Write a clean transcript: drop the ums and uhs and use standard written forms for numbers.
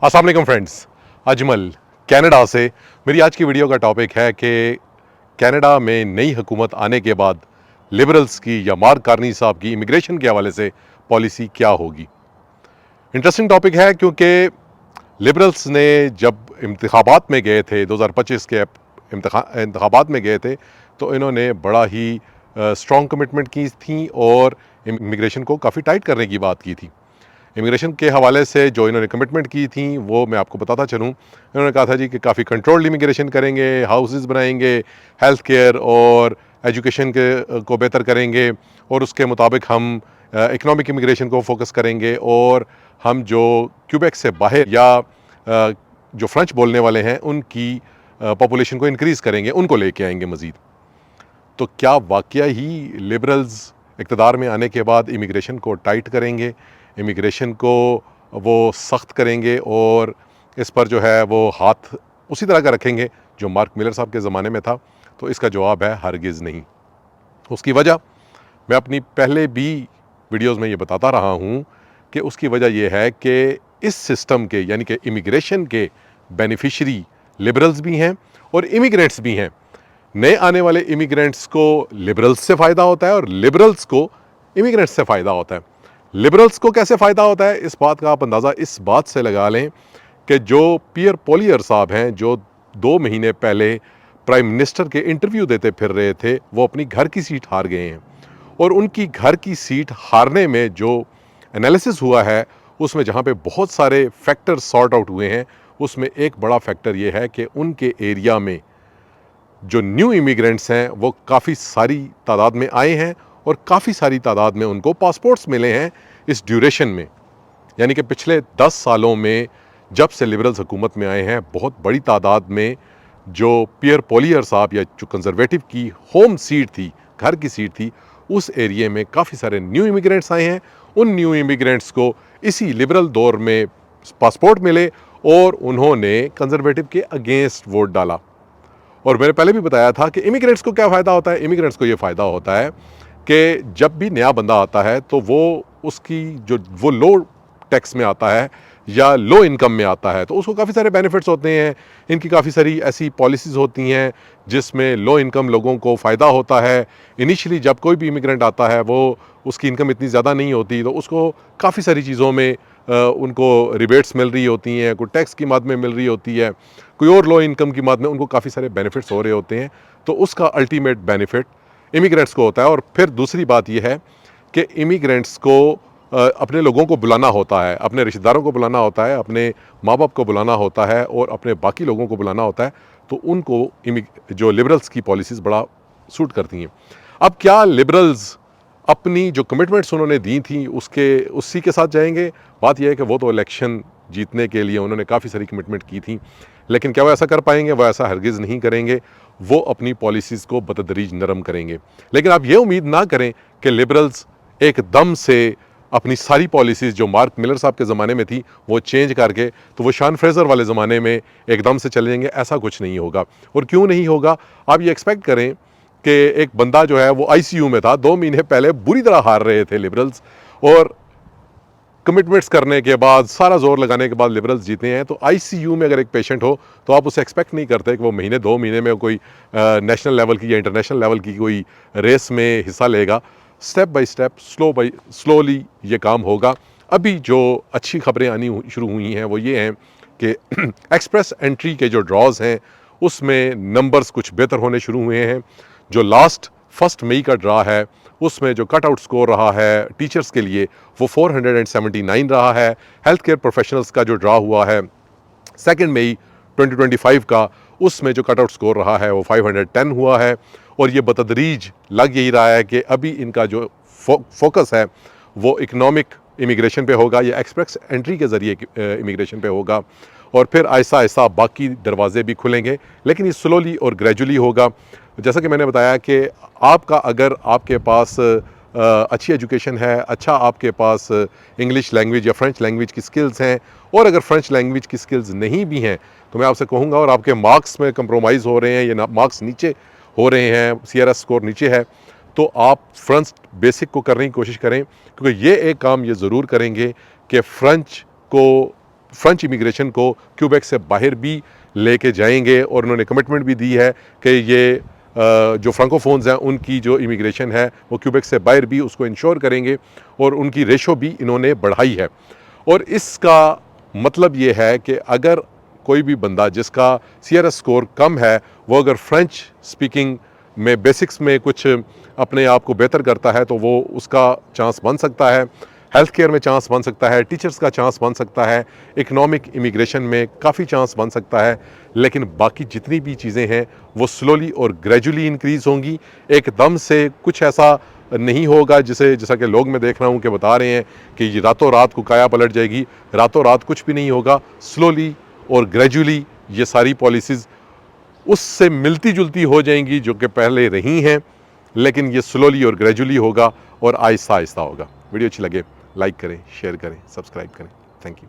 अस्सलाम वालेकुम friends, Ajmal Canada से। मेरी आज की वीडियो का टॉपिक है कि कनाडा में नई हुकूमत आने के बाद लिबरल्स की या मार्क कार्नी साहब की इमिग्रेशन के हवाले से पॉलिसी क्या होगी। इंटरेस्टिंग टॉपिक है क्योंकि लिबरल्स ने जब इंतखाबात में गए थे 2025 के इंतखाबात में गए थे तो इन्होंने बड़ा ही स्ट्रॉन्ग कमिटमेंट की थी और इमिग्रेशन को काफ़ी टाइट करने की बात की थी। इमिग्रेशन के हवाले से जो इन्होंने कमिटमेंट की थी वो मैं आपको बताता चलूँ। इन्होंने कहा था जी कि काफ़ी कंट्रोल्ड इमिग्रेशन करेंगे, हाउसेस बनाएंगे, हेल्थ केयर और एजुकेशन के को बेहतर करेंगे और उसके मुताबिक हम इकोनॉमिक इमिग्रेशन को फोकस करेंगे और हम जो क्यूबेक से बाहर या जो फ्रेंच बोलने वाले हैं उनकी पॉपुलेशन को इंक्रीज़ करेंगे, उनको लेके आएंगे मज़ीद। तो क्या वाकया ही लिबरल्स इक़्तिदार में आने के बाद इमिग्रेशन को टाइट करेंगे, इमिग्रेशन को वो सख्त करेंगे और इस पर जो है वो हाथ उसी तरह का रखेंगे जो मार्क मिलर साहब के ज़माने में था? तो इसका जवाब है हरगिज़ नहीं। उसकी वजह मैं अपनी पहले भी वीडियोज़ में ये बताता रहा हूँ कि उसकी वजह ये है कि इस सिस्टम के यानी कि इमिग्रेशन के बेनिफिशरी लिबरल्स भी हैं और इमिग्रेंट्स भी हैं। नए आने वाले इमिग्रेंट्स को लिबरल्स से फ़ायदा होता है और लिबरल्स को इमिग्रेंट्स से फ़ायदा होता है। लिबरल्स को कैसे फ़ायदा होता है, इस बात का आप अंदाज़ा इस बात से लगा लें कि जो पियर पोलियर साहब हैं, जो 2 महीने पहले प्राइम मिनिस्टर के इंटरव्यू देते फिर रहे थे, वो अपनी घर की सीट हार गए हैं और उनकी घर की सीट हारने में जो एनालिसिस हुआ है उसमें जहाँ पे बहुत सारे फैक्टर सॉर्ट आउट हुए हैं, उसमें एक बड़ा फैक्टर ये है कि उनके एरिया में जो न्यू इमिग्रेंट्स हैं वो काफ़ी सारी तादाद में आए हैं और काफ़ी सारी तादाद में उनको पासपोर्ट्स मिले हैं इस ड्यूरेशन में। यानी कि पिछले 10 सालों में जब से लिबरल्स हुकूमत में आए हैं, बहुत बड़ी तादाद में जो पियर पोलियर साहब या जो कंजर्वेटिव की होम सीट थी, घर की सीट थी, उस एरिए में काफ़ी सारे न्यू इमिग्रेंट्स आए हैं। उन न्यू इमिग्रेंट्स को इसी लिबरल दौर में पासपोर्ट मिले और उन्होंने कंजर्वेटिव के अगेंस्ट वोट डाला। और मैंने पहले भी बताया था कि इमिग्रेंट्स को क्या फ़ायदा होता है। इमिग्रेंट्स को ये फ़ायदा होता है कि जब भी नया बंदा आता है तो वो उसकी जो वो लो टैक्स में आता है या लो इनकम में आता है तो उसको काफ़ी सारे बेनिफिट्स होते हैं। इनकी काफ़ी सारी ऐसी पॉलिसीज़ होती हैं जिसमें लो इनकम लोगों को फ़ायदा होता है। इनिशियली जब कोई भी इमिग्रेंट आता है वो उसकी इनकम इतनी ज़्यादा नहीं होती तो उसको काफ़ी सारी चीज़ों में उनको रिबेट्स मिल रही होती हैं, कोई टैक्स की मद में मिल रही होती है, कोई और लो इनकम की मद में उनको काफ़ी सारे बेनिफिट्स हो रहे होते हैं। तो उसका अल्टीमेट बेनिफिट इमिग्रेंट्स को होता है। और फिर दूसरी बात यह है कि इमिग्रेंट्स को अपने लोगों को बुलाना होता है, अपने रिश्तेदारों को बुलाना होता है, अपने माँ बाप को बुलाना होता है और अपने बाकी लोगों को बुलाना होता है। तो उनको जो लिबरल्स की पॉलिसीज़ बड़ा सूट करती हैं। अब क्या लिबरल्स अपनी जो कमिटमेंट्स उन्होंने दी थी उसी के साथ जाएंगे? बात यह है कि वो तो इलेक्शन जीतने के लिए उन्होंने काफ़ी सारी कमिटमेंट की थी, लेकिन क्या वो ऐसा कर पाएंगे? वो ऐसा हरगिज़ नहीं करेंगे। वो अपनी पॉलिसीज़ को बतदरीज नरम करेंगे। लेकिन आप ये उम्मीद ना करें कि लिबरल्स एकदम से अपनी सारी पॉलिसीज़ जो मार्क मिलर साहब के ज़माने में थी वो चेंज करके तो वो शॉन फ्रेज़र वाले ज़माने में एकदम से चले जाएंगे। ऐसा कुछ नहीं होगा। और क्यों नहीं होगा? आप ये एक्सपेक्ट करें कि एक बंदा जो है वो आईसीयू में था, 2 महीने पहले बुरी तरह हार रहे थे लिबरल्स और कमिटमेंट्स करने के बाद, सारा जोर लगाने के बाद लिबरल्स जीते हैं। तो आईसीयू में अगर एक पेशेंट हो तो आप उसे एक्सपेक्ट नहीं करते कि वो महीने 2 महीने में कोई नेशनल लेवल की या इंटरनेशनल लेवल की कोई रेस में हिस्सा लेगा। स्टेप बाय स्टेप, स्लोली ये काम होगा। अभी जो अच्छी खबरें आनी शुरू हुई हैं वो ये हैं कि एक्सप्रेस एंट्री के जो ड्रॉज हैं उसमें नंबर्स कुछ बेहतर होने शुरू हुए हैं। जो लास्ट 1 मई का ड्रा है उसमें जो कट आउट स्कोर रहा है टीचर्स के लिए वो 479 रहा है। हेल्थ केयर प्रोफेशनल्स का जो ड्रा हुआ है 2 मई 2025 का, उसमें जो कट आउट स्कोर रहा है वो 510 हुआ है। और ये बतदरीज लग यही रहा है कि अभी इनका जो फोकस है वो इकोनॉमिक इमिग्रेशन पे होगा या एक्सप्रेस एंट्री के ज़रिए इमिग्रेशन पे होगा और फिर आहिस्ता आहिस्ता बाकी दरवाजे भी खुलेंगे, लेकिन ये स्लोली और ग्रेजुअली होगा। जैसा कि मैंने बताया कि अगर आपके पास अच्छी एजुकेशन है, अच्छा आपके पास इंग्लिश लैंग्वेज या फ्रेंच लैंग्वेज की स्किल्स हैं और अगर फ्रेंच लैंग्वेज की स्किल्स नहीं भी हैं तो मैं आपसे कहूँगा और आपके मार्क्स में कंप्रोमाइज़ हो रहे हैं या मार्क्स नीचे हो रहे हैं, सीआरएस स्कोर नीचे है, तो आप फ्रेंच बेसिक को करने की कोशिश करें। क्योंकि ये एक काम ये ज़रूर करेंगे कि फ्रेंच को फ्रेंच इमिग्रेशन को क्यूबेक से बाहर भी लेके जाएंगे और उन्होंने कमिटमेंट भी दी है कि ये जो फ्रांकोफोन्स हैं उनकी जो इमिग्रेशन है वो क्यूबेक से बाहर भी उसको इंश्योर करेंगे और उनकी रेशो भी इन्होंने बढ़ाई है। और इसका मतलब ये है कि अगर कोई भी बंदा जिसका CRS स्कोर कम है वो अगर फ्रेंच स्पीकिंग में बेसिक्स में कुछ अपने आप को बेहतर करता है तो वो उसका चांस बन सकता है, हेल्थ केयर में चांस बन सकता है, टीचर्स का चांस बन सकता है, इकनॉमिक इमिग्रेशन में काफ़ी चांस बन सकता है। लेकिन बाकी जितनी भी चीज़ें हैं वो स्लोली और ग्रेजुअली इंक्रीज़ होंगी, एकदम से कुछ ऐसा नहीं होगा जैसा कि लोग मैं देख रहा हूँ कि बता रहे हैं कि ये रातों रात को काया पलट जाएगी। रातों रात कुछ भी नहीं होगा, स्लोली और ग्रेजुअली ये सारी पॉलिसीज़ उससे मिलती जुलती हो जाएंगी जो कि पहले रही हैं, लेकिन ये स्लोली और ग्रेजुअली होगा और आहिस्ता आहिस्ता होगा। वीडियो अच्छी लगे लाइक करें, शेयर करें, सब्सक्राइब करें। Thank you.